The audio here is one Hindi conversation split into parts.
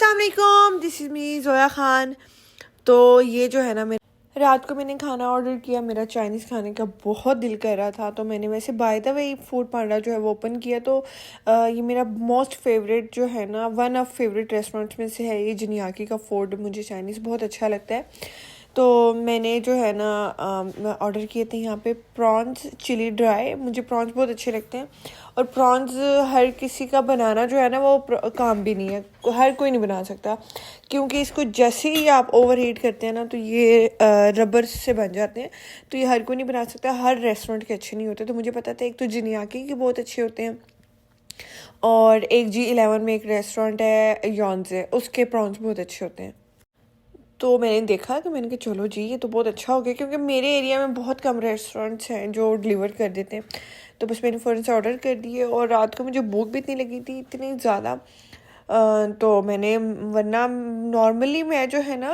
अस्सलाम वालेकुम, this is me Zoya Khan. तो ये जो है ना, मैं रात को मैंने खाना ऑर्डर किया। मेरा चाइनीज़ खाने का बहुत दिल कर रहा था, तो मैंने वैसे बाय द वे फूड पांडा जो है वो ओपन किया। तो ये मेरा मोस्ट फेवरेट जो है ना, वन ऑफ फेवरेट रेस्टोरेंट्स में से है ये जिनियाकी का फूड। मुझे चाइनीज़ बहुत अच्छा लगता है। तो मैंने जो है ना ऑर्डर किए थे यहाँ पे प्रॉन्स चिली ड्राई। मुझे प्रॉन्स बहुत अच्छे लगते हैं, और प्रॉन्स हर किसी का बनाना जो है ना वो काम भी नहीं है, हर कोई नहीं बना सकता, क्योंकि इसको जैसे ही आप ओवर हीट करते हैं ना तो ये रबर से बन जाते हैं। तो ये हर कोई नहीं बना सकता, हर रेस्टोरेंट के अच्छे नहीं होते। तो मुझे पता था एक तो जिनियाकी के बहुत अच्छे होते हैं, और एक G11 में एक रेस्टोरेंट है यॉन्जे, उसके प्रॉन्स बहुत अच्छे होते हैं। तो मैंने देखा तो मैंने कहा चलो जी ये तो बहुत अच्छा हो गया, क्योंकि मेरे एरिया में बहुत कम रेस्टोरेंट्स हैं जो डिलीवर कर देते हैं। तो बस मैंने फ़ौरन से ऑर्डर कर दिए, और रात को मुझे भूख भी इतनी लगी थी, इतनी ज़्यादा। तो मैंने, वरना नॉर्मली मैं जो है ना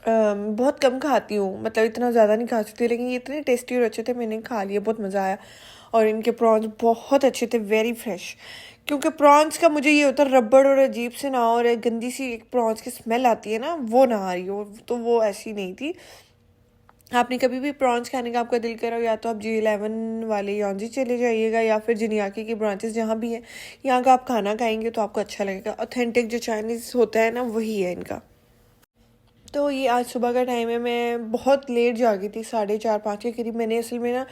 बहुत कम खाती हूँ, मतलब इतना ज़्यादा नहीं खा सकती, लेकिन ये इतने टेस्टी और अच्छे थे, मैंने खा लिया, बहुत मज़ा आया। और इनके प्रॉन्स बहुत अच्छे थे, वेरी फ्रेश। क्योंकि प्रॉन्स का मुझे ये होता है रबड़ और अजीब से ना हो, और एक गंदी सी एक प्रॉन्स की स्मेल आती है ना, वो ना आ रही हो, तो वो ऐसी नहीं थी। आपने कभी भी प्रॉन्स खाने का आपका दिल करा हो, या तो आप G11 वाले यौंजी चले जाइएगा, या फिर जिनियाकी की ब्रांचेस जहाँ भी हैं, यहाँ का आप खाना खाएंगे तो आपको अच्छा लगेगा। ऑथेंटिक जो चाइनीज़ होता है ना, वही है इनका। तो ये आज सुबह का टाइम है, मैं बहुत लेट जागी थी, 4:30-5 के करीब। मैंने असल में ना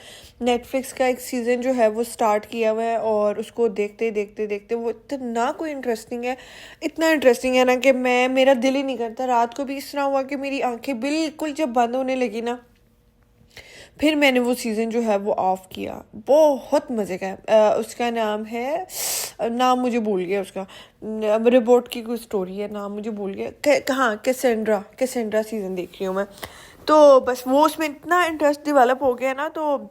नेटफ्लिक्स का एक सीज़न जो है वो स्टार्ट किया हुआ है, और उसको देखते देखते देखते वो इतना कोई इंटरेस्टिंग है, इतना इंटरेस्टिंग है ना कि मेरा दिल ही नहीं करता। रात को भी इस तरह हुआ कि मेरी आंखें बिल्कुल जब बंद होने लगी ना, फिर मैंने वो सीज़न जो है वो ऑफ़ किया। बहुत मज़े का है। उसका नाम है, नाम मुझे भूल गया उसका, रिपोर्ट की कोई स्टोरी है, नाम मुझे भूल गया। कहाँ, कैसेंड्रा सीज़न देख रही हूँ मैं। तो बस वो उसमें इतना इंटरेस्ट डेवलप हो गया ना, तो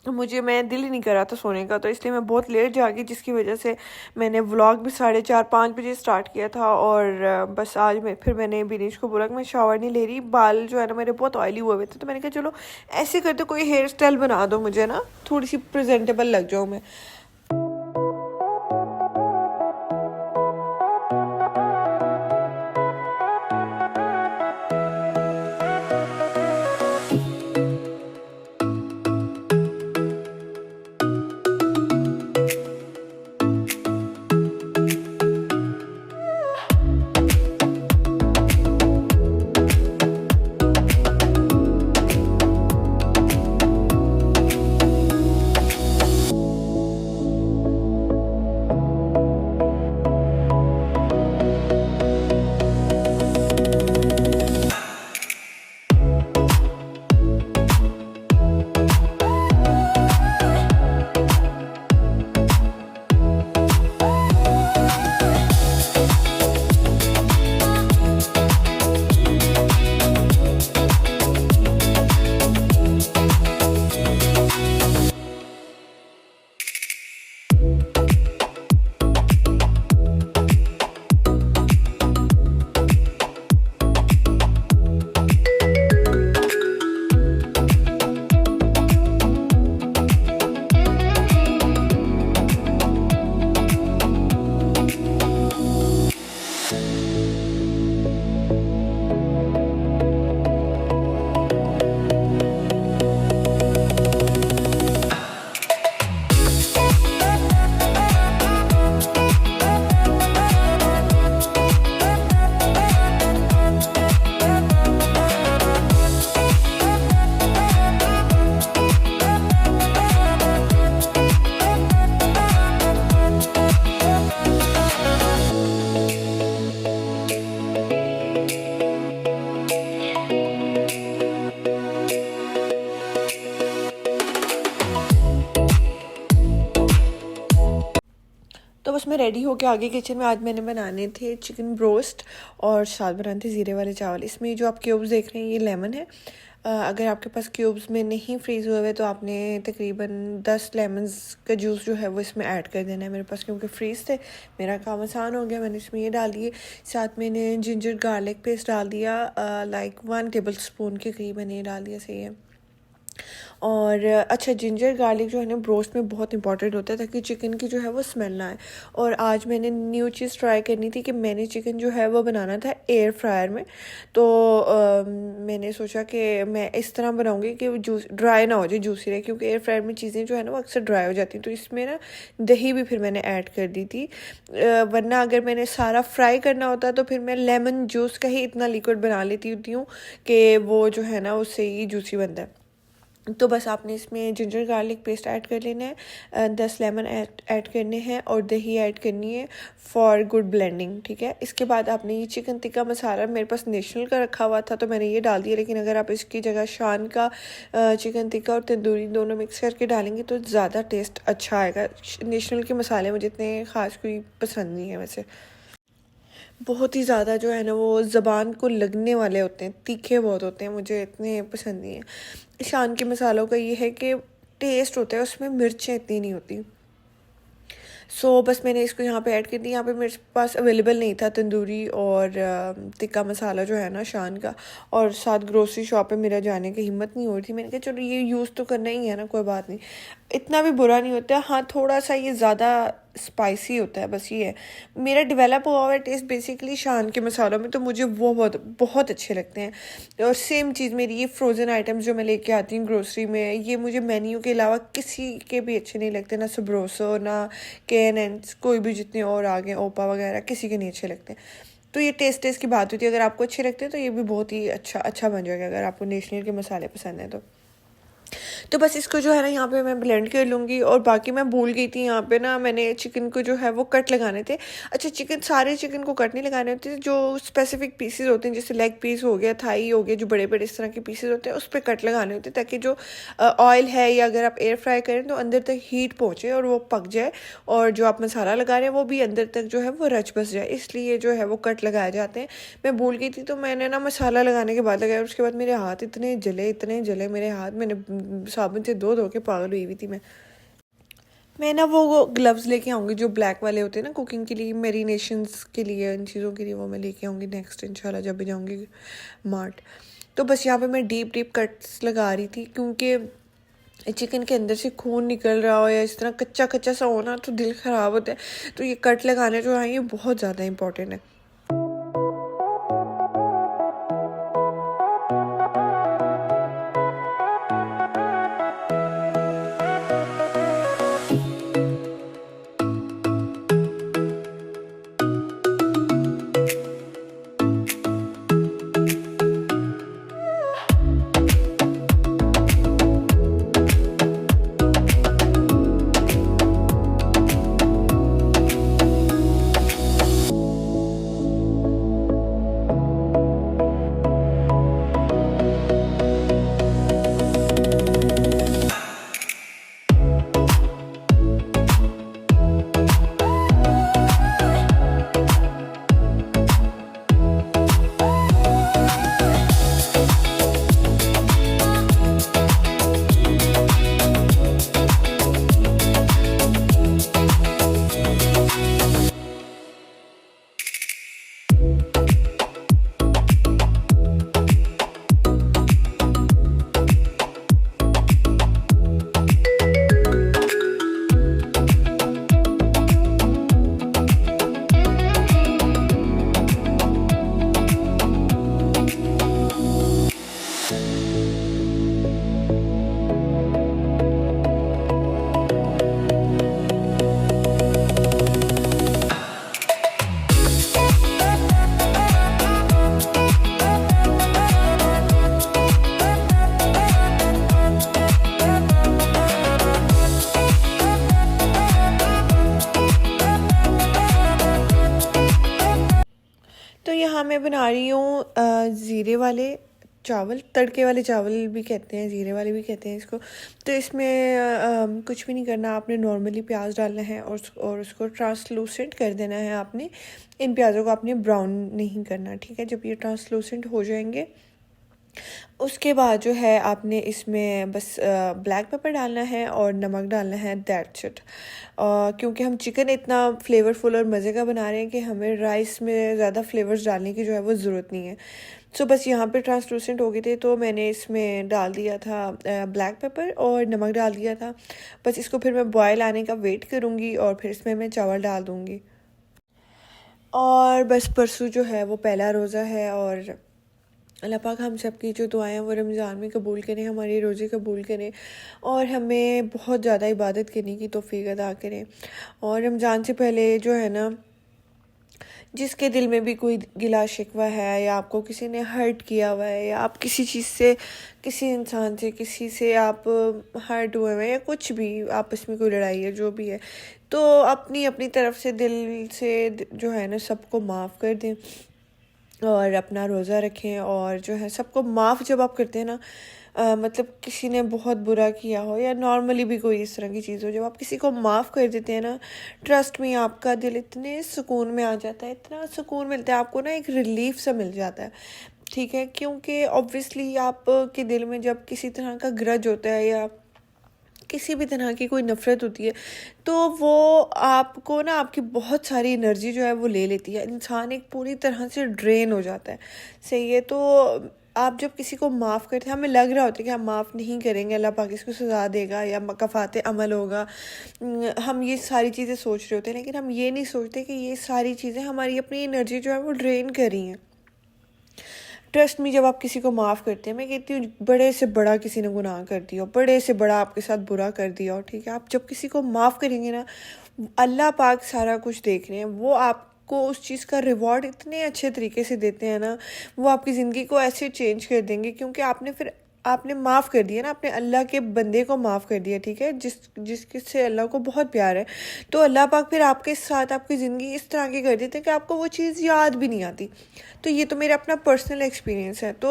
मैं दिल ही नहीं कर रहा था सोने का, तो इसलिए मैं बहुत लेट जागी, जिसकी वजह से मैंने व्लॉग भी 4:30-5 बजे स्टार्ट किया था। और बस आज फिर मैंने बिनीश को बोला कि मैं शावर नहीं ले रही, बाल जो है ना मेरे बहुत ऑयली हुए हुए थे। तो मैंने कहा चलो ऐसे करते कोई हेयर स्टाइल बना दो मुझे ना, थोड़ी सी प्रेजेंटेबल लग जाऊँ मैं। तो बस मैं रेडी होके आगे किचन में। आज मैंने बनाने थे चिकन ब्रोस्ट, और साथ बनाने थे ज़ीरे वाले चावल। इसमें जो आप क्यूब्स देख रहे हैं ये लेमन है। अगर आपके पास क्यूब्स में नहीं फ्रीज़ हुए हुए तो आपने तकरीबन 10 लेमन्स का जूस जो है वो इसमें ऐड कर देना है। मेरे पास क्योंकि फ्रीज़ थे, मेरा काम आसान हो गया, मैंने इसमें ये डाल दिए। साथ मैंने जिंजर गार्लिक पेस्ट डाल दिया, लाइक 1 टेबल स्पून के करीब मैंने ये डाल दिया, सही है। और अच्छा जिंजर गार्लिक जो है ना ब्रोस्ट में बहुत इंपॉर्टेंट होता है ताकि चिकन की जो है वो स्मेल ना आए। और आज मैंने न्यू चीज़ ट्राई करनी थी कि मैंने चिकन जो है वो बनाना था एयर फ्रायर में। तो मैंने सोचा कि मैं इस तरह बनाऊंगी कि जूस ड्राई ना हो जाए, जूसी रहे, क्योंकि एयर फ्रायर में चीज़ें जो है ना वो अक्सर ड्राई हो जाती हैं। तो इसमें ना दही भी फिर मैंने ऐड कर दी थी, वरना अगर मैंने सारा फ्राई करना होता तो फिर मैं लेमन जूस का ही इतना लिक्विड बना लेती होती हूँ कि वो जो है ना उससे ही जूसी बनता है। तो बस आपने इसमें जिंजर गार्लिक पेस्ट ऐड कर लेना है, 10 लेमन ऐड करने हैं और दही ऐड करनी है फॉर गुड ब्लेंडिंग, ठीक है। इसके बाद आपने ये चिकन टिक्का मसाला मेरे पास नेशनल का रखा हुआ था तो मैंने ये डाल दिया, लेकिन अगर आप इसकी जगह शान का चिकन टिक्का और तंदूरी दोनों मिक्स करके डालेंगे तो ज़्यादा टेस्ट अच्छा आएगा। नेशनल के मसाले मुझे इतने ख़ास कोई पसंद नहीं है, वैसे बहुत ही ज़्यादा जो है ना वो ज़बान को लगने वाले होते हैं, तीखे बहुत होते हैं, मुझे इतने पसंद नहीं है। शान के मसालों का ये है कि टेस्ट होता है, उसमें मिर्चें इतनी नहीं होती। बस मैंने इसको यहाँ पे ऐड कर दी। यहाँ पे मेरे पास अवेलेबल नहीं था तंदूरी और टिक्का मसाला जो है ना शान का, और साथ ग्रोसरी शॉप पे मेरा जाने की हिम्मत नहीं हो रही थी। मैंने कहा चलो ये यूज़ तो करना ही है ना, कोई बात नहीं, इतना भी बुरा नहीं होता। हाँ थोड़ा सा ये ज़्यादा स्पाइसी होता है, बस ये है। मेरा डेवलप हुआ हुआ टेस्ट बेसिकली शान के मसालों में, तो मुझे वो बहुत बहुत अच्छे लगते हैं। और सेम चीज़ मेरी ये फ्रोज़न आइटम्स जो मैं लेके आती हूँ ग्रोसरी में, ये मुझे मेन्यू के अलावा किसी के भी अच्छे नहीं लगते, ना सबरोसो ना KNN, कोई भी जितने और आ गए ओपा वगैरह, किसी के नहीं अच्छे लगते। तो ये टेस्ट की बात होती है, अगर आपको अच्छे लगते हैं तो ये भी बहुत ही अच्छा बन जाएगा अगर आपको नेशनल के मसाले पसंद हैं तो बस इसको जो है ना यहाँ पे मैं ब्लेंड कर लूँगी। और बाकी मैं भूल गई थी, यहाँ पे ना मैंने चिकन को जो है वो कट लगाने थे। अच्छा सारे चिकन को कट नहीं लगाने होते, जो स्पेसिफिक पीसेस होते हैं जैसे लेग पीस हो गया, थाई हो गया, जो बड़े बड़े इस तरह के पीसेस होते हैं उस पर कट लगाने होते हैं, ताकि जो ऑयल है या अगर आप एयर फ्राई करें तो अंदर तक हीट पहुँचे और वो पक जाए, और जो आप मसाला लगा रहे हैं वो भी अंदर तक जो है वो रच बस जाए, इसलिए जो है वो कट लगाए जाते हैं। मैं भूल गई थी तो मैंने ना मसाला लगाने के बाद लगाया, उसके बाद मेरे हाथ इतने जले मेरे हाथ, मैंने साबुन से धो के पागल हुई हुई थी मैं ना वो ग्लव्स लेके आऊँगी जो ब्लैक वाले होते हैं ना कुकिंग के लिए, मैरिनेशंस के लिए, इन चीज़ों के लिए, वो मैं लेके आऊँगी नेक्स्ट इंशाल्लाह जब भी जाऊँगी मार्ट। तो बस यहाँ पे मैं डीप कट्स लगा रही थी, क्योंकि चिकन के अंदर से खून निकल रहा हो या इस तरह कच्चा सा हो ना तो दिल ख़राब होता है। तो ये कट लगाने जो है ये बहुत ज़्यादा इंपॉर्टेंट है। यहाँ मैं बना रही हूँ ज़ीरे वाले चावल, तड़के वाले चावल भी कहते हैं, ज़ीरे वाले भी कहते हैं इसको। तो इसमें कुछ भी नहीं करना, आपने नॉर्मली प्याज डालना है और उसको ट्रांसलूसेंट कर देना है आपने। इन प्याज़ों को आपने ब्राउन नहीं करना, ठीक है। जब ये ट्रांसलूसेंट हो जाएंगे उसके बाद जो है आपने इसमें बस ब्लैक पेपर डालना है और नमक डालना है, दैट्स इट। क्योंकि हम चिकन इतना फ्लेवरफुल और मज़े का बना रहे हैं कि हमें राइस में ज़्यादा फ्लेवर्स डालने की जो है वो ज़रूरत नहीं है। सो बस यहाँ पे ट्रांसलूसेंट हो गए थे तो मैंने इसमें डाल दिया था ब्लैक पेपर और नमक डाल दिया था। बस इसको फिर मैं बॉयल आने का वेट करूँगी और फिर इसमें मैं चावल डाल दूँगी। और बस परसों जो है वो पहला रोज़ा है और अल्लाह पाक हम सब की जो दुआएं हैं वो रमज़ान में कबूल करें, हमारी रोज़े कबूल करें और हमें बहुत ज़्यादा इबादत करने की तौफीक अता करें। और रमज़ान से पहले जो है ना, जिसके दिल में भी कोई गिला शिकवा है या आपको किसी ने हर्ट किया हुआ है या आप किसी चीज़ से, किसी इंसान से, किसी से आप हर्ट हुए हुए हैं या कुछ भी आपस में कोई लड़ाई है जो भी है, तो अपनी अपनी तरफ से दिल से जो है ना सबको माफ़ कर दें और अपना रोज़ा रखें। और जो है सबको माफ़ जब आप करते हैं ना, मतलब किसी ने बहुत बुरा किया हो या नॉर्मली भी कोई इस तरह की चीज़ हो, जब आप किसी को माफ़ कर देते हैं ना, ट्रस्ट में आपका दिल इतने सुकून में आ जाता है, इतना सुकून मिलता है आपको ना, एक रिलीफ सा मिल जाता है। ठीक है, क्योंकि ऑब्वियसली आप के दिल में जब किसी तरह का ग्रज होता है या किसी भी तरह की कोई नफ़रत होती है तो वो आपको ना आपकी बहुत सारी एनर्जी जो है वो ले लेती है, इंसान एक पूरी तरह से ड्रेन हो जाता है। सही है, तो आप जब किसी को माफ़ करते हैं, हमें लग रहा होता है कि हम माफ़ नहीं करेंगे, अल्लाह पाक इसको सज़ा देगा या कफ़ात अमल होगा, हम ये सारी चीज़ें सोच रहे होते हैं, लेकिन हम ये नहीं सोचते कि ये सारी चीज़ें हमारी अपनी एनर्जी जो है वो ड्रेन कर रही हैं। ट्रस्ट में जब आप किसी को माफ़ करते हैं, मैं कहती हूँ बड़े से बड़ा किसी ने गुनाह कर दिया हो, बड़े से बड़ा आपके साथ बुरा कर दिया हो, ठीक है, आप जब किसी को माफ़ करेंगे ना, अल्लाह पाक सारा कुछ देख रहे हैं, वो आपको उस चीज़ का रिवॉर्ड इतने अच्छे तरीके से देते हैं ना, वो आपकी ज़िंदगी को ऐसे चेंज कर देंगे क्योंकि आपने माफ़ कर दिया ना, आपने अल्लाह के बंदे को माफ़ कर दिया, ठीक है, जिससे अल्लाह को बहुत प्यार है, तो अल्लाह पाक फिर आपके साथ आपकी ज़िंदगी इस तरह की कर देते हैं कि आपको वो चीज़ याद भी नहीं आती। तो ये तो मेरा अपना पर्सनल एक्सपीरियंस है। तो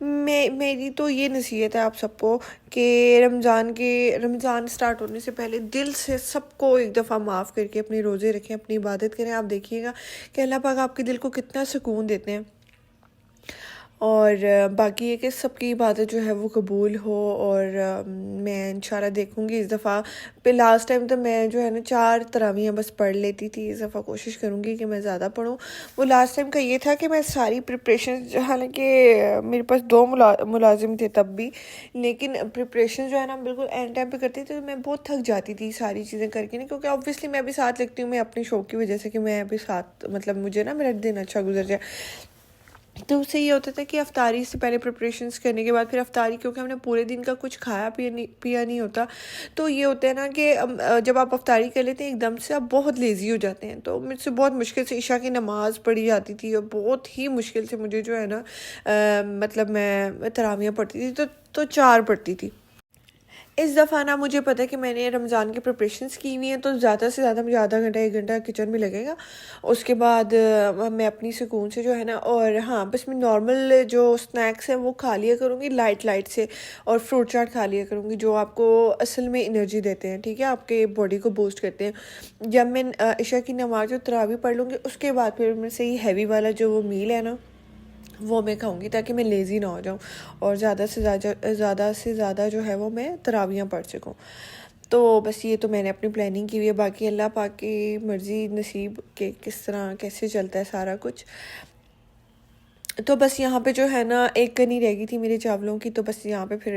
मेरी तो ये नसीहत है आप सबको कि रमज़ान स्टार्ट होने से पहले दिल से सबको एक दफ़ा माफ़ करके अपने रोज़े रखें, अपनी इबादत करें। आप देखिएगा कि अल्लाह पाक आपके दिल को कितना सुकून देते हैं। और बाकी ये कि सबकी इबादत जो है वो कबूल हो। और मैं इंशाल्लाह देखूँगी इस दफ़ा पे, लास्ट टाइम तो मैं जो है ना 4 तरावियाँ बस पढ़ लेती थी, इस दफ़ा कोशिश करूँगी कि मैं ज़्यादा पढूँ। वो लास्ट टाइम का ये था कि मैं सारी प्रिपरेशन, हालांकि मेरे पास 2 मुलाजिम थे तब भी, लेकिन प्रिपरेशन जो है ना बिल्कुल एंड टाइम पे करती थी, तो मैं बहुत थक जाती थी सारी चीज़ें करके ना, क्योंकि ऑब्वियसली मैं भी साथ लगती हूँ, मैं अपने शौक़ की वजह से कि मैं भी साथ, मतलब मुझे ना मेरा दिन अच्छा गुजर जाए। तो उससे ये होता था कि अफ्तारी से पहले प्रिपरेशंस करने के बाद फिर अफ्तारी, क्योंकि हमने पूरे दिन का कुछ खाया पिया नहीं होता, तो ये होता है ना कि जब आप अफ्तारी कर लेते हैं एकदम से आप बहुत लेज़ी हो जाते हैं। तो मुझसे बहुत मुश्किल से इशा की नमाज़ पढ़ी जाती थी और बहुत ही मुश्किल से मुझे जो है ना मतलब मैं तरावियाँ पढ़ती थी, तो 4 पढ़ती थी। इस दफ़ा ना मुझे पता है कि मैंने रमज़ान की प्रिपरेशंस की हुई हैं, तो ज़्यादा से ज़्यादा मुझे आधा घंटा 1 घंटा किचन में लगेगा। उसके बाद मैं अपनी सुकून से जो है ना, और हाँ बस मैं नॉर्मल जो स्नैक्स हैं वो खा लिया करूँगी लाइट से, और फ्रूट चाट खा लिया करूँगी जो आपको असल में एनर्जी देते हैं, ठीक है, आपके बॉडी को बूस्ट करते हैं। जब मैं इशा की नमाज और तरावी पढ़ लूँगी उसके बाद फिर मैं से ही हैवी वाला जो वो मील है ना वो मैं खाऊंगी, ताकि मैं लेज़ी ना हो जाऊं और ज़्यादा से ज़्यादा जो है वो मैं तरावियाँ पढ़ सकूं। तो बस ये तो मैंने अपनी प्लानिंग की हुई है, बाकी अल्लाह पाक की मर्ज़ी नसीब के किस तरह कैसे चलता है सारा कुछ। तो बस यहाँ पे जो है ना एक कनी रह गई थी मेरे चावलों की, तो बस यहाँ पे फिर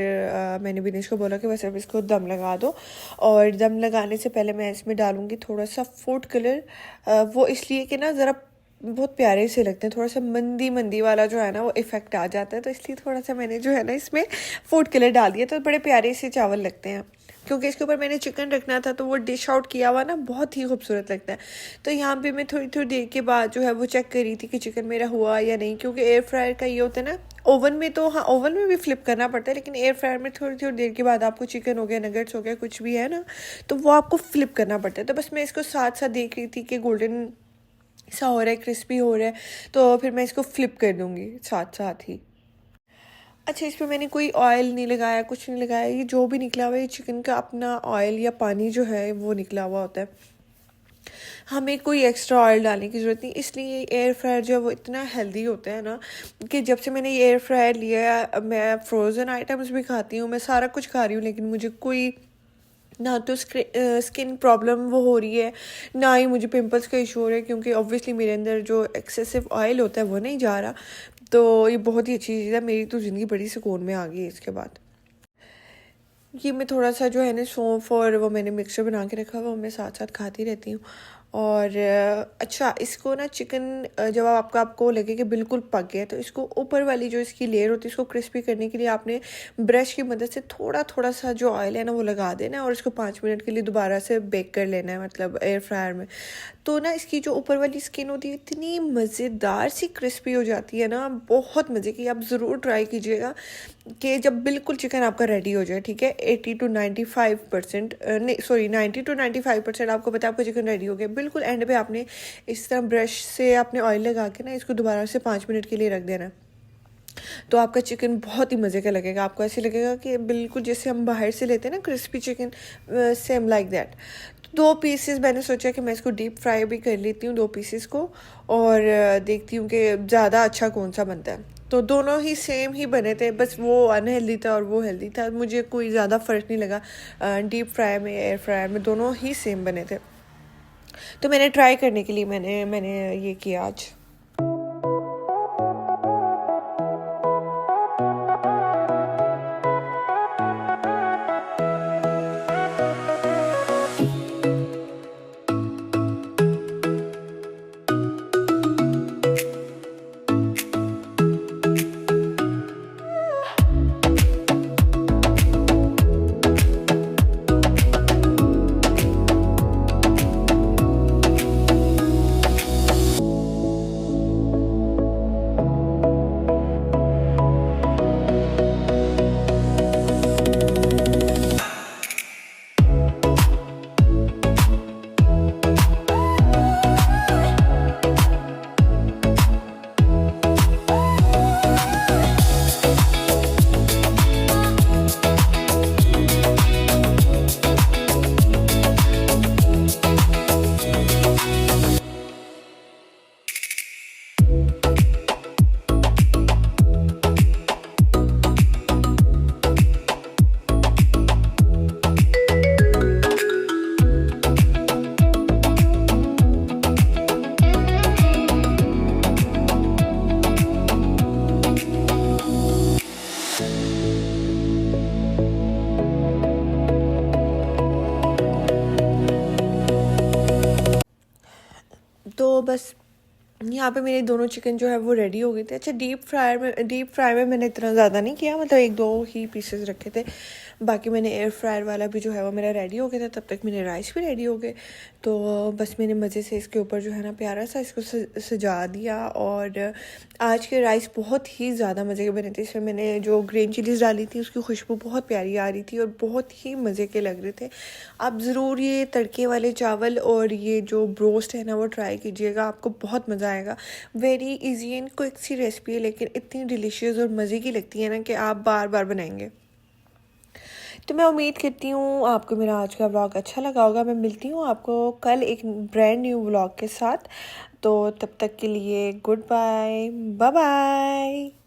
मैंने विनेश को बोला कि बस अब इसको दम लगा दो। और दम लगाने से पहले मैं इसमें डालूँगी थोड़ा सा फूड कलर, वो इसलिए कि ना ज़रा बहुत प्यारे से लगते हैं, थोड़ा सा मंदी मंदी वाला जो है ना वो इफ़ेक्ट आ जाता है, तो इसलिए थोड़ा सा मैंने जो है ना इसमें फूड कलर डाल दिया, तो बड़े प्यारे से चावल लगते हैं। क्योंकि इसके ऊपर मैंने चिकन रखना था, तो वो डिश आउट किया हुआ ना बहुत ही खूबसूरत लगता है। तो यहाँ पे मैं थोड़ी थोड़ी देर के बाद जो है वो चेक कर रही थी कि चिकन मेरा हुआ या नहीं, क्योंकि एयर फ्रायर का ये होता है ना, ओवन में तो हाँ ओवन में भी फ्लिप करना पड़ता है, लेकिन एयर फ्रायर में थोड़ी थोड़ी देर के बाद आपको चिकन हो गया, नगेट्स हो गया, कुछ भी है ना, तो वो आपको फ्लिप करना पड़ता है। तो बस मैं इसको साथ साथ देख रही थी कि गोल्डन सा हो रहा है, क्रिस्पी हो रहा है, तो फिर मैं इसको फ्लिप कर दूँगी साथ साथ ही। अच्छा, इस पे मैंने कोई ऑयल नहीं लगाया, कुछ नहीं लगाया, ये जो भी निकला हुआ है ये चिकन का अपना ऑयल या पानी जो है वो निकला हुआ होता है। हमें कोई एक्स्ट्रा ऑयल डालने की ज़रूरत नहीं, इसलिए एयर फ्रायर जो है वो इतना हेल्दी होता है ना कि जब से मैंने ये एयर फ्रायर लिया है मैं फ़्रोज़न आइटम्स भी खाती हूँ, मैं सारा कुछ खा रही हूँ, लेकिन मुझे कोई ना तो स्किन प्रॉब्लम वो हो रही है, ना ही मुझे पिंपल्स का इशू हो रहा है, क्योंकि ऑब्वियसली मेरे अंदर जो एक्सेसिव ऑयल होता है वो नहीं जा रहा। तो ये बहुत ही अच्छी चीज़ है, मेरी तो ज़िंदगी बड़ी सुकून में आ गई है इसके बाद। ये मैं थोड़ा सा जो है ना सौंफ और वो मैंने मिक्सचर बना के रखा हुआ, मैं साथ साथ खाती रहती हूँ। और अच्छा, इसको ना चिकन जब आपको लगे कि बिल्कुल पक गया, तो इसको ऊपर वाली जो इसकी लेयर होती है इसको क्रिस्पी करने के लिए आपने ब्रश की मदद से थोड़ा थोड़ा सा जो ऑयल है ना वो लगा देना है और इसको 5 मिनट के लिए दोबारा से बेक कर लेना है, मतलब एयर फ्रायर में। तो ना इसकी जो ऊपर वाली स्किन होती है इतनी मज़ेदार सी क्रिस्पी हो जाती है ना, बहुत मज़े की। आप ज़रूर ट्राई कीजिएगा कि जब बिल्कुल चिकन आपका रेडी हो जाए, ठीक है, 80 to 95% नहीं सॉरी 90 to 95% आपको पता है आपका चिकन रेडी हो गया, बिल्कुल एंड पे आपने इस तरह ब्रश से आपने ऑयल लगा के ना इसको दोबारा से 5 मिनट के लिए रख देना। तो आपका चिकन बहुत ही मज़े का लगेगा, आपको ऐसे लगेगा कि बिल्कुल जैसे हम बाहर से लेते हैं ना crispy chicken, same like that. 2 pieces मैंने सोचा कि मैं इसको डीप फ्राई भी कर लेती हूँ 2 पीसेस को, और देखती हूँ कि ज़्यादा अच्छा कौन सा बनता है। तो दोनों ही सेम ही बने थे, बस वो अनहेल्दी था और वो हेल्दी था, मुझे कोई ज़्यादा फ़र्क नहीं लगा। डीप फ्राई में एयर फ्राई में दोनों ही सेम बने थे। तो मैंने ट्राई करने के लिए मैंने ये किया आज। तो बस यहाँ पे मेरे दोनों चिकन जो है वो रेडी हो गए थे। अच्छा, डीप फ्राई में मैंने इतना ज़्यादा नहीं किया, मतलब 1-2 ही पीसेस रखे थे, बाकी मैंने एयर फ्रायर वाला भी जो है वो मेरा रेडी हो गया था, तब तक मेरे राइस भी रेडी हो गए। तो बस मैंने मज़े से इसके ऊपर जो है ना प्यारा सा इसको सजा दिया। और आज के राइस बहुत ही ज़्यादा मज़े के बने थे, इसमें मैंने जो ग्रीन चिलीज़ डाली थी उसकी खुशबू बहुत प्यारी आ रही थी और बहुत ही मज़े के लग रहे थे। आप ज़रूर ये तड़के वाले चावल और ये जो ब्रोस्ट है ना वो ट्राई कीजिएगा, आपको बहुत मज़ा आएगा। वेरी इजी एंड क्विक सी रेसिपी है, लेकिन इतनी डिलीशियस और मज़े की लगती है ना कि आप बार बार बनाएंगे। तो मैं उम्मीद करती हूँ आपको मेरा आज का व्लॉग अच्छा लगा होगा। मैं मिलती हूँ आपको कल एक ब्रांड न्यू व्लॉग के साथ। तो तब तक के लिए गुड बाय, बाय बाय।